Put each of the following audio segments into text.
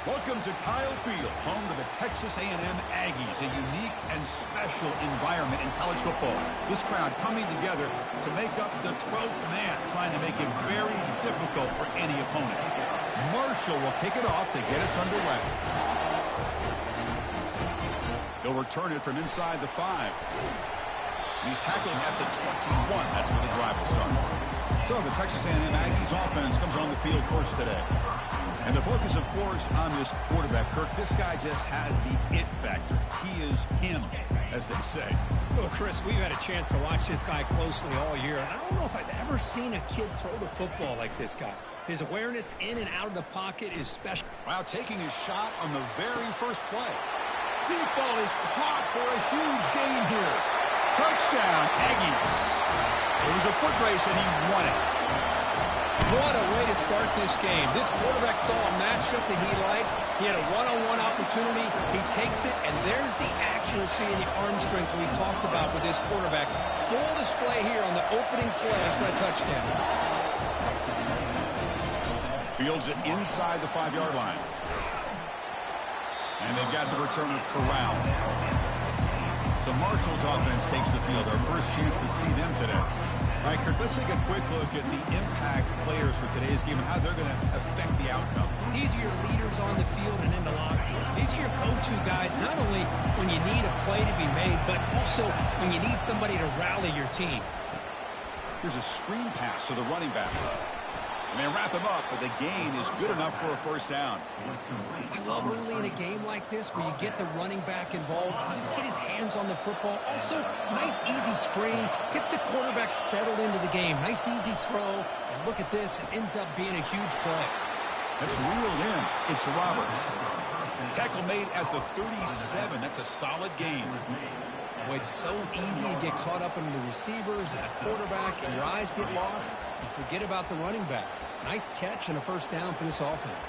Welcome to Kyle Field, home to the Texas A&M Aggies, a unique and special environment in college football. This crowd coming together to make up the 12th man, trying to make it very difficult for any opponent. Marshall will kick it off to get us underway. He'll return it from inside the 5. He's tackling at the 21. That's where the drive will start. So the Texas A&M Aggies offense comes on the field first today. And the focus, of course, on this quarterback, Kirk. This guy just has the it factor. He is him, as they say. Well, Chris, we've had a chance to watch this guy closely all year. And I don't know if I've ever seen a kid throw the football like this guy. His awareness in and out of the pocket is special. Wow, taking his shot on the very first play. Deep ball is caught for a huge gain here. Touchdown, Aggies. It was a foot race, and he won it. What a way to start this game. This quarterback saw a matchup that he liked. He had a one-on-one opportunity. He takes it, and there's the accuracy and the arm strength we talked about with this quarterback. Full display here on the opening play for a touchdown. Fields it inside the 5-yard line. And they've got the returner corralled. So Marshall's offense takes the field. Our first chance to see them today. All right, Kirk, let's take a quick look at the impact players for today's game and how they're going to affect the outcome. These are your leaders on the field and in the locker room. These are your go-to guys, not only when you need a play to be made, but also when you need somebody to rally your team. Here's a screen pass to the running back. And they wrap him up, but the gain is good enough for a first down. I love early in a game like this where you get the running back involved. You just get his hands on the football. Also, nice, easy screen. Gets the quarterback settled into the game. Nice, easy throw. And look at this. It ends up being a huge play. That's reeled in. It's Roberts. Tackle made at the 37. That's a solid gain. Boy, it's so easy to get caught up in the receivers and the quarterback, and your eyes get lost. You forget about the running back. Nice catch and a first down for this offense.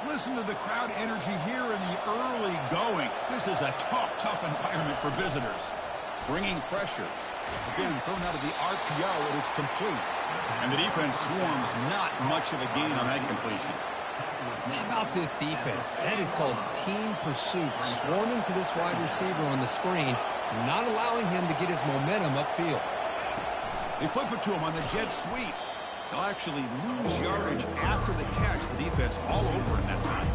Listen to the crowd energy here in the early going. This is a tough environment for visitors. Bringing pressure. Again, thrown out of the RPO, and it's complete. And the defense swarms, not much of a gain on that completion. How about this defense? That is called team pursuit. Swarming to this wide receiver on the screen, not allowing him to get his momentum upfield. They flip it to him on the jet sweep. They'll actually lose yardage after the catch. The defense all over in that time.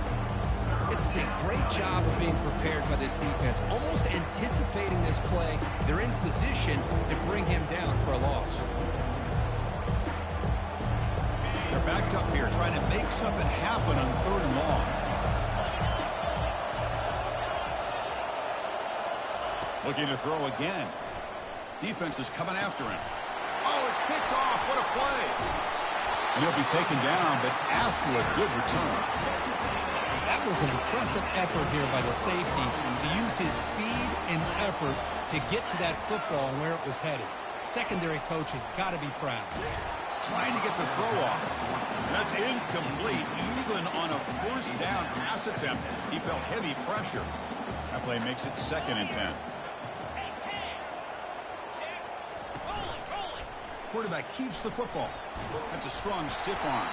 This is a great job of being prepared by this defense, almost anticipating this play. They're in position to bring him down for a loss. They're backed up here, trying to make something happen on 3rd and long. Looking to throw again. Defense is coming after him. Oh, it's picked off. What a play. And he'll be taken down, but after a good return. That was an impressive effort here by the safety to use his speed and effort to get to that football and where it was headed. Secondary coach has got to be proud. Trying to get the throw off. That's incomplete. Even on a first down pass attempt, he felt heavy pressure. That play makes it 2nd and 10. Quarterback keeps the football. That's a strong stiff arm.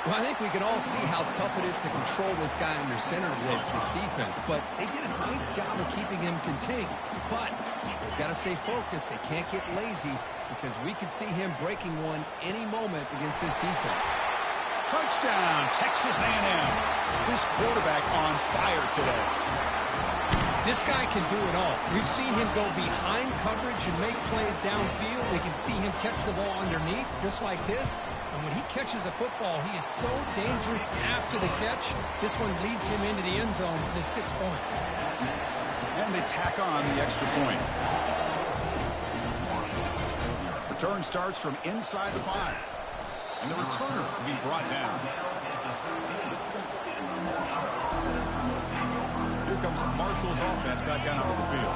Well, I think we can all see how tough it is to control this guy under center today for this defense, but they did a nice job of keeping him contained. But they've got to stay focused. They can't get lazy because we could see him breaking one any moment against this defense. Touchdown, Texas A&M. This quarterback on fire today. This guy can do it all. We've seen him go behind coverage and make plays downfield. We can see him catch the ball underneath, just like this. And when he catches a football, he is so dangerous after the catch. This one leads him into the end zone for the 6 points. And they tack on the extra point. Return starts from inside the 5. And the returner will be brought down. Here comes Marshall's offense back out onto the field.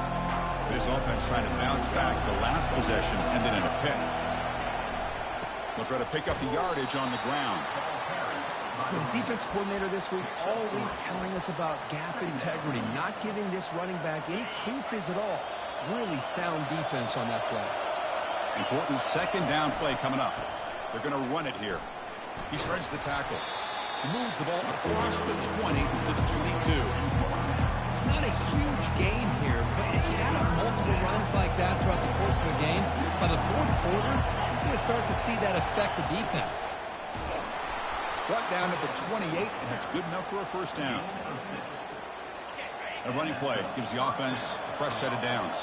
This offense trying to bounce back. The last possession ended in a pick. They'll try to pick up the yardage on the ground. The defense coordinator this week all week telling us about gap integrity, not giving this running back any creases at all. Really sound defense on that play. Important second down play coming up. They're going to run it here. He shreds the tackle. He moves the ball across the 20 to the 22. It's not a huge gain here, but if you add up multiple runs like that throughout the course of a game, by the fourth quarter, you're going to start to see that affect the defense. Brought down at the 28, and it's good enough for a first down. A running play gives the offense a fresh set of downs.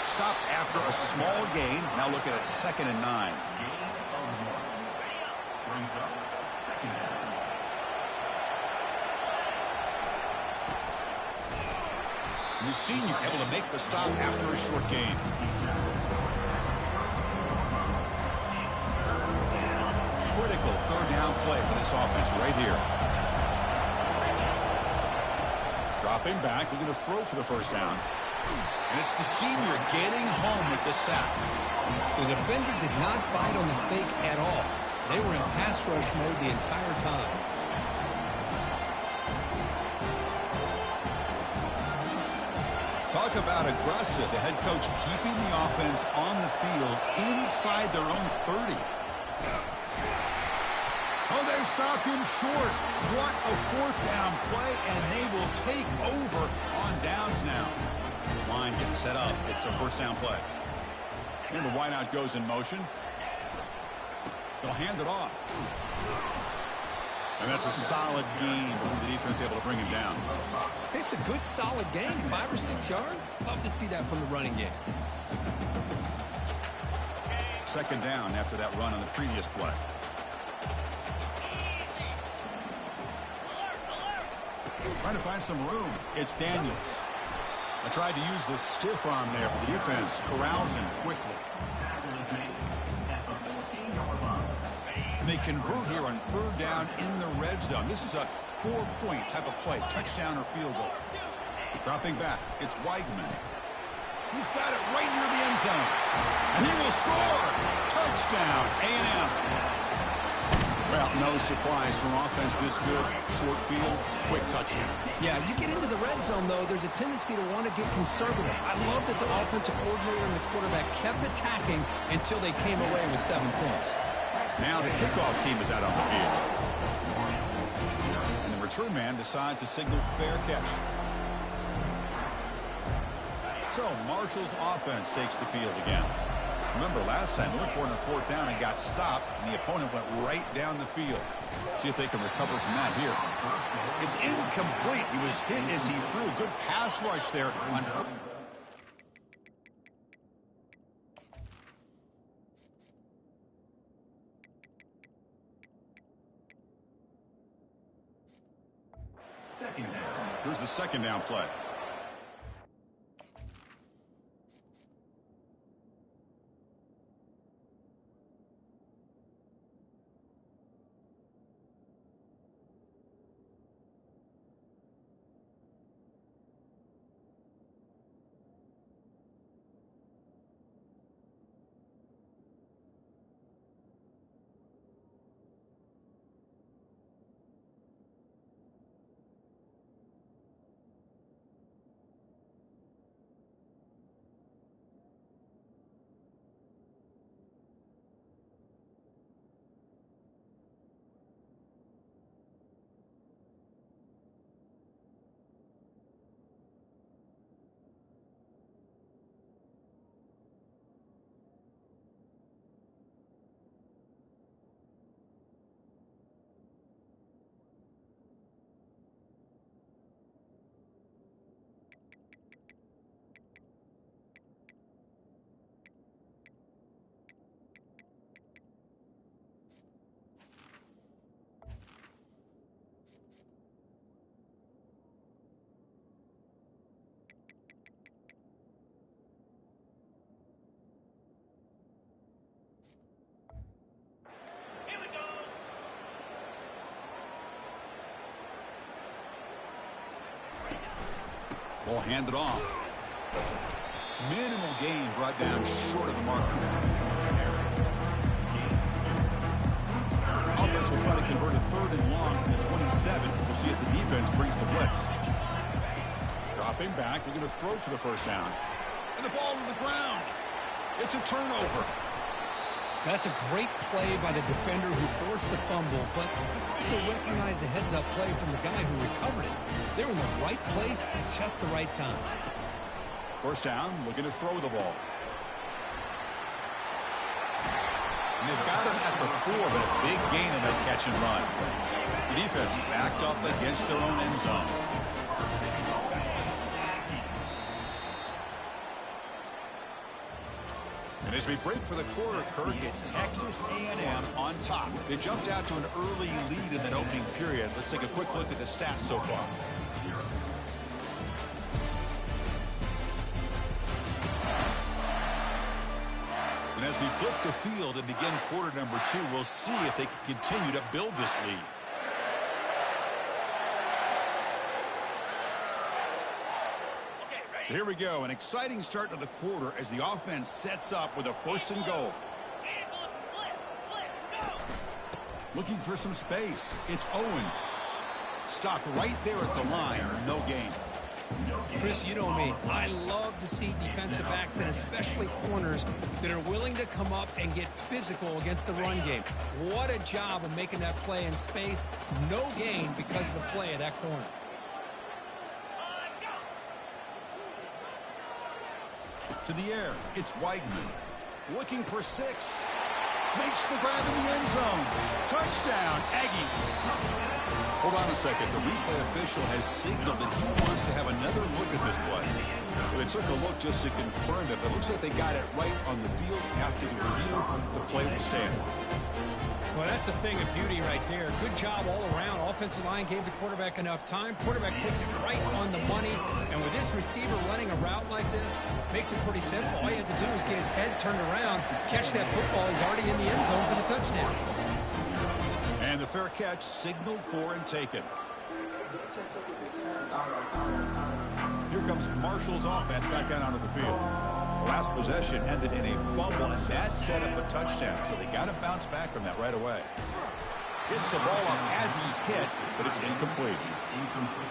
Stop after a small gain. Now look at it, 2nd and 9. The senior able to make the stop after a short gain. Critical third down play for this offense right here. Dropping back, we're going to throw for the first down. And it's the senior getting home with the sack. The defender did not bite on the fake at all. They were in pass rush mode the entire time. Talk about aggressive. The head coach keeping the offense on the field inside their own 30. Oh, they've stopped him short. What a fourth down play, and they will take over on downs now. This line getting set up. It's a first down play. And the wideout goes in motion. They'll hand it off. And that's a solid gain before the defense able to bring him down. It's a good, solid gain, 5 or 6 yards. Love to see that from the running game. Second down after that run on the previous play. Trying to find some room. It's Daniels. I tried to use the stiff arm there, but the defense corrals him quickly. And they convert here on third down in the red zone. This is a 4-point type of play, touchdown or field goal. Dropping back, it's Weigman. He's got it right near the end zone. And he will score. Touchdown, A&M. Well, no surprise from offense this good. Short field, quick touchdown. Yeah, you get into the red zone, though, there's a tendency to want to get conservative. I love that the offensive coordinator and the quarterback kept attacking until they came away with 7 points. Now the kickoff team is out on the field. And the return man decides to signal fair catch. So Marshall's offense takes the field again. Remember, last time they went for it on fourth down and got stopped, and the opponent went right down the field. See if they can recover from that here. It's incomplete. He was hit as he threw. Good pass rush there on. Here's the second down play. Ball handed off. Minimal gain brought down short of the marker. see if the defense brings the blitz. Dropping back, they're going to throw for the first down. And the ball to the ground. It's a turnover. That's a great play by the defender who forced the fumble, but let's also recognize the heads-up play from the guy who recovered it. They're in the right place at just the right time. First down, looking to throw the ball. And they've got him at the 4, but a big gain in that catch and run. The defense backed up against their own end zone. And as we break for the quarter, Kirk, it's Texas A&M on top. They jumped out to an early lead in that opening period. Let's take a quick look at the stats so far. And as we flip the field and begin quarter number 2, we'll see if they can continue to build this lead. So here we go, an exciting start to the quarter as the offense sets up with a 1st and goal. Looking for some space. It's Owens. Stopped right there at the line. No gain. Chris, you know me. I love to see defensive backs and especially corners that are willing to come up and get physical against the run game. What a job of making that play in space. No gain because of the play of that corner. To the air, it's Weidman. Looking for 6. Makes the grab in the end zone. Touchdown, Aggies. Hold on a second. The replay official has signaled that he wants to have another look at this play. They took a look just to confirm it, but it looks like they got it right on the field. After the review, the play will stand. Well, that's a thing of beauty right there. Good job all around. Offensive line gave the quarterback enough time. Quarterback puts it right on the money. And with this receiver running a route like this, makes it pretty simple. All you have to do is get his head turned around, catch that football. He's already in the end zone for the touchdown. And the fair catch signaled for and taken. Here comes Marshall's offense back out onto the field. Last possession ended in a fumble, and that set up a touchdown. So they got to bounce back from that right away. Hits the ball up as he's hit, but it's incomplete.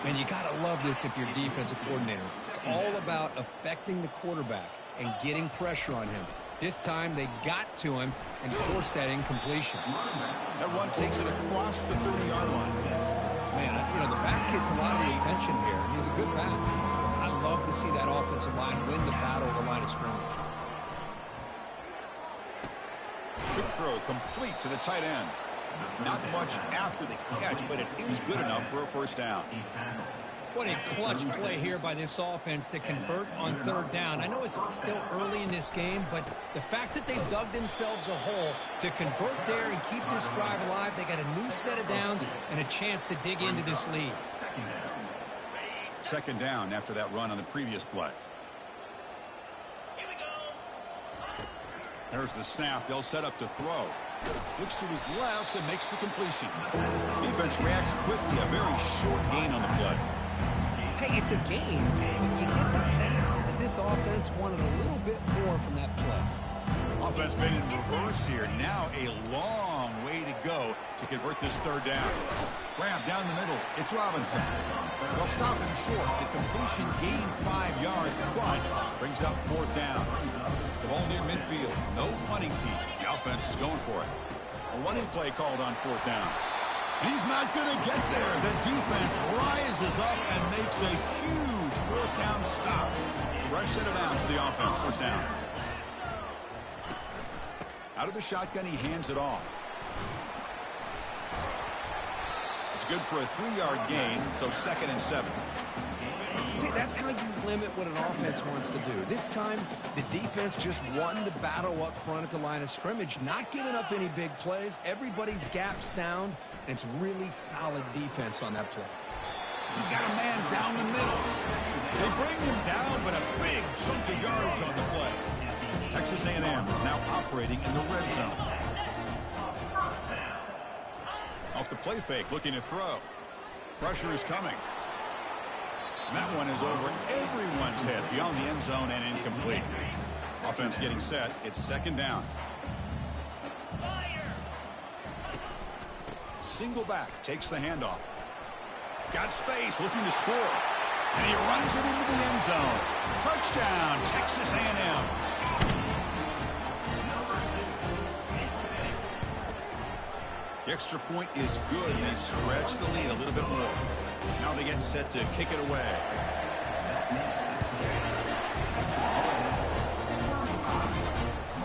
And you got to love this if you're a defensive coordinator. It's all about affecting the quarterback and getting pressure on him. This time they got to him and forced that incompletion. That run takes it across the 30-yard line. Man, you know, the back gets a lot of the attention here, and he's a good back. I love to see that offensive line win the battle of the line of scrimmage. Quick throw complete to the tight end. Not much after the catch, but it is good enough for a first down. What a clutch play here by this offense to convert on 3rd down. I know it's still early in this game, but the fact that they've dug themselves a hole to convert there and keep this drive alive, they got a new set of downs and a chance to dig into this lead. 2nd down after that run on the previous play. There's the snap. They'll set up to throw. Looks to his left and makes the completion. Defense reacts quickly. A very short gain on the play. Hey, it's a game, but you get the sense that this offense wanted a little bit more from that play. Offense made in reverse here. Now a long way to go to convert this 3rd down. Grab down the middle. It's Robinson. They'll stop him short. The completion gained 5 yards, but brings up 4th down. The ball near midfield. No punting team. The offense is going for it. A running play called on 4th down. He's not going to get there. The defense rises up and makes a huge 4th down stop. Fresh set of downs for the offense. 1st down. Out of the shotgun, he hands it off. It's good for a 3-yard gain, so 2nd and 7. See, that's how you limit what an offense wants to do. This time, the defense just won the battle up front at the line of scrimmage, not giving up any big plays. Everybody's gap sound, and it's really solid defense on that play. He's got a man down the middle. They bring him down, but a big chunk of yardage on the play. Texas A&M is now operating in the red zone. Off the play fake, looking to throw. Pressure is coming. And that one is over everyone's head beyond the end zone and incomplete. Offense getting set. It's 2nd down. Single back takes the handoff. Got space, looking to score. And he runs it into the end zone. Touchdown, Texas A&M. The extra point is good, and they stretch the lead a little bit more. Now they get set to kick it away.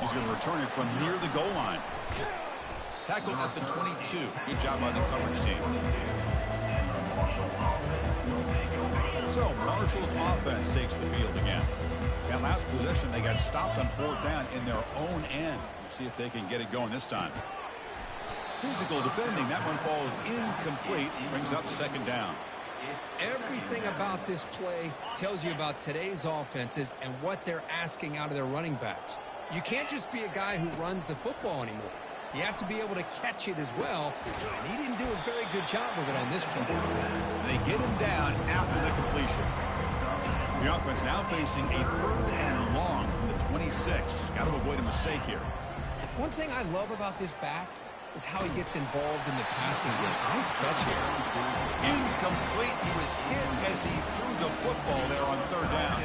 He's going to return it from near the goal line. Tackled at the 22. Good job by the coverage team. So Marshall's offense takes the field again. That last possession, they got stopped on 4th down in their own end. Let's see if they can get it going this time. Physical defending. That one falls incomplete. Brings up 2nd down. Everything about this play tells you about today's offenses and what they're asking out of their running backs. You can't just be a guy who runs the football anymore. You have to be able to catch it as well, and he didn't do a very good job of it on this play. They get him down after the completion. The offense now facing a 3rd and long from the 26. Got to avoid a mistake here. One thing I love about this back is how he gets involved in the passing game. Nice catch here. Incomplete. He was hit as he threw the football there on 3rd down.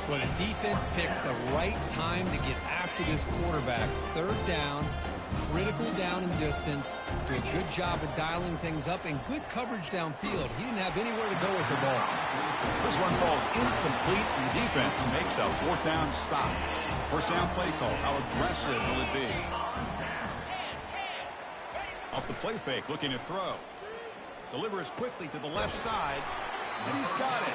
Well, the defense picks the right time to get after this quarterback. 3rd down, critical down and distance. Do a good job of dialing things up and good coverage downfield. He didn't have anywhere to go with the ball. This one falls incomplete, and the defense makes a 4th down stop. 1st down play call. How aggressive will it be? Off the play fake, looking to throw. Delivers quickly to the left side, and he's got it.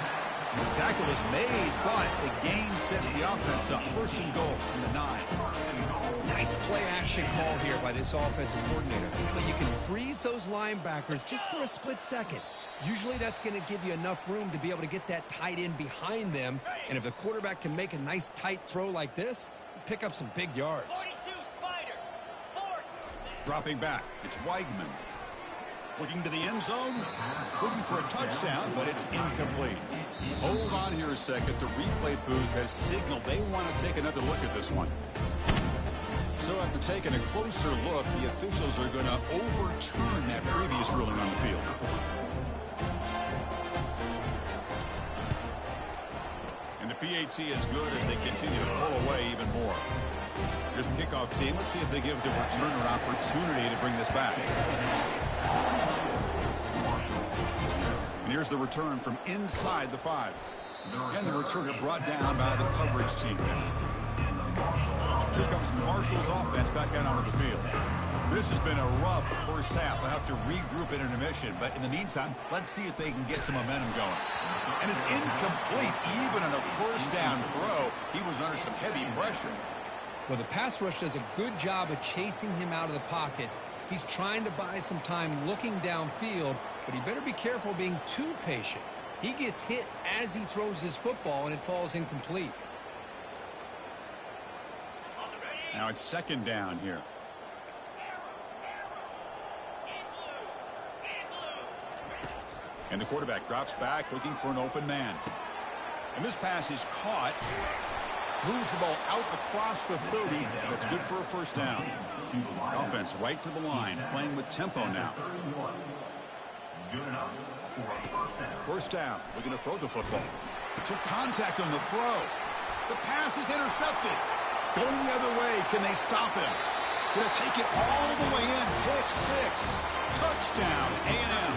The tackle is made, but the gain sets the offense up. 1st and goal from the 9. Nice play-action call here by this offensive coordinator. But you can freeze those linebackers just for a split second. Usually that's going to give you enough room to be able to get that tight end behind them. And if the quarterback can make a nice tight throw like this, pick up some big yards. Dropping back, it's Weigman. Looking to the end zone, looking for a touchdown, but it's incomplete. Hold on here a second. The replay booth has signaled they want to take another look at this one. So after taking a closer look, the officials are going to overturn that previous ruling on the field. And the PAT is good as they continue to pull away even more. Here's the kickoff team. Let's see if they give the returner opportunity to bring this back. And here's the return from inside the 5. And the returner brought down by the coverage team. Here comes Marshall's offense back out onto the field. This has been a rough 1st half. They'll have to regroup at intermission. But in the meantime, let's see if they can get some momentum going. And it's incomplete. Even on a 1st down throw, he was under some heavy pressure. Well, the pass rush does a good job of chasing him out of the pocket. He's trying to buy some time looking downfield, but he better be careful being too patient. He gets hit as he throws his football, and it falls incomplete. Now it's 2nd down here. And the quarterback drops back looking for an open man. And this pass is caught. Moves the ball out across the 30. That's good for a 1st down. Offense right to the line, playing with tempo now. 1st down, looking to throw the football. Took contact on the throw. The pass is intercepted. Going the other way, can they stop him? Gonna take it all the way in. Pick 6. Touchdown, A&M.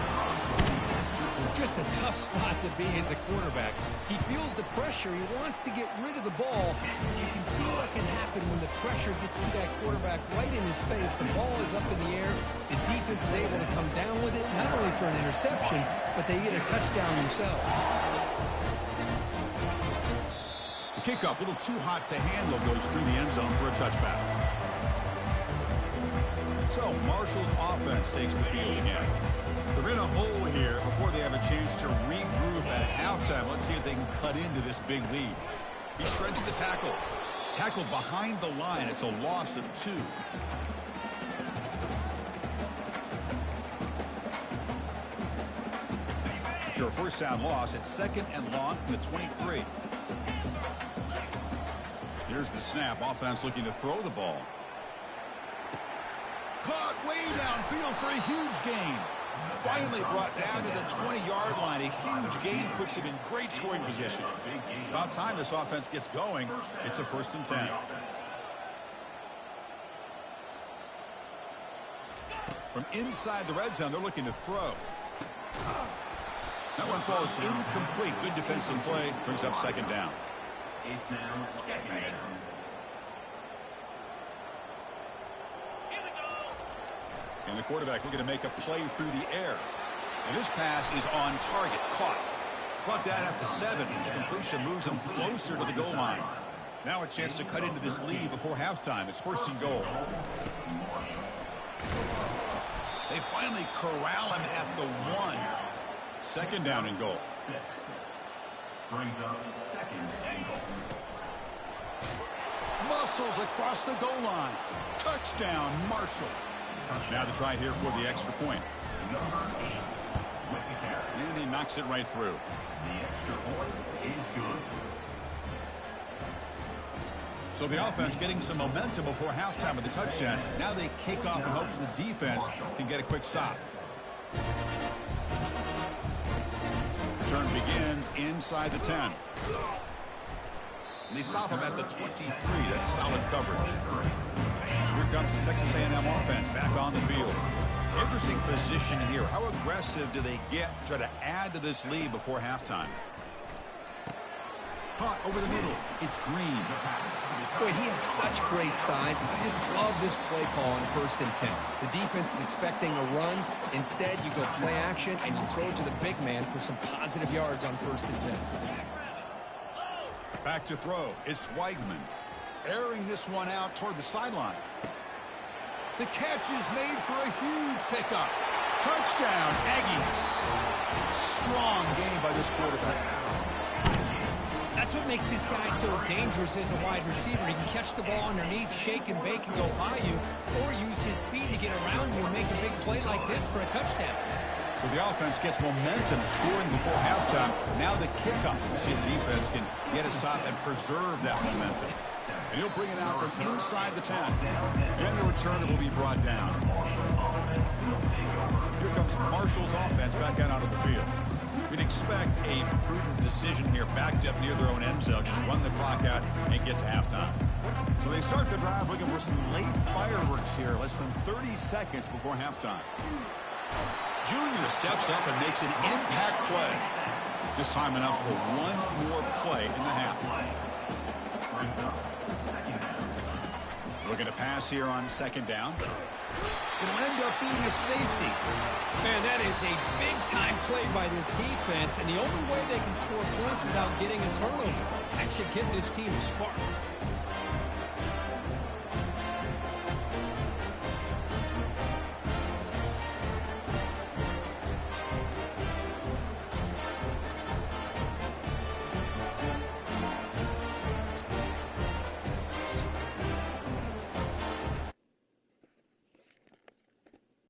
Just a tough spot to be as a quarterback. He feels the pressure. He wants to get rid of the ball. You can see what can happen when the pressure gets to that quarterback right in his face. The ball is up in the air. The defense is able to come down with it, not only for an interception, but they get a touchdown themselves. The kickoff, a little too hot to handle, goes through the end zone for a touchback. So Marshall's offense takes the field again. They're in a hole here before they have a chance to regroup at halftime. Let's see if they can cut into this big lead. He shreds the tackle. Tackle behind the line. It's a loss of 2. Your 1st down loss at 2nd and long from the 23. Here's the snap. Offense looking to throw the ball. Caught way downfield for a huge gain. Finally brought down to the 20-yard line. A huge gain puts him in great scoring position. About time this offense gets going. It's a 1st and 10. From inside the red zone, they're looking to throw. That one falls incomplete. Good defensive play. Brings up 2nd down. It's now 2nd down. And the quarterback looking to make a play through the air. And this pass is on target. Caught. Brought down at the 7. The completion moves him closer to the goal line. Now a chance to cut into this lead before halftime. It's 1st and goal. They finally corral him at the 1. 2nd down and goal. 6. Brings up 2nd and goal. Muscles across the goal line. Touchdown, Marshall. Now the try here for the extra point. Number 8 with the carry. And he knocks it right through. The extra point is good. So the offense getting some momentum before halftime with the touchdown. Now they kick off in hopes the defense can get a quick stop. Turn begins inside the 10. And they stop him at the 23. That's solid coverage. Here comes the Texas A&M offense back on the field. Interesting position here. How aggressive do they get to try to add to this lead before halftime? Caught over the middle. It's Green. Boy, he has such great size. I just love this play call on 1st and 10. The defense is expecting a run. Instead, you go play action, and you throw it to the big man for some positive yards on 1st and 10. Back to throw. It's Weigman. Airing this one out toward the sideline. The catch is made for a huge pickup. Touchdown, Aggies. Strong game by this quarterback. That's what makes this guy so dangerous as a wide receiver. He can catch the ball underneath, shake and bake, and go by you, or use his speed to get around you and make a big play like this for a touchdown. So the offense gets momentum scoring before halftime. Now the kickoff. We'll see if the defense can get his top and preserve that momentum. And he'll bring it out from inside the 10. And the return will be brought down. Here comes Marshall's offense back out onto the field. We'd expect a prudent decision here, backed up near their own end zone. Just run the clock out and get to halftime. So they start the drive looking for some late fireworks here, less than 30 seconds before halftime. Junior steps up and makes an impact play. This time enough for one more play in the half. Looking to pass here on 2nd down. It'll end up being a safety. Man, that is a big-time play by this defense, and the only way they can score points without getting a turnover. That should give this team a spark.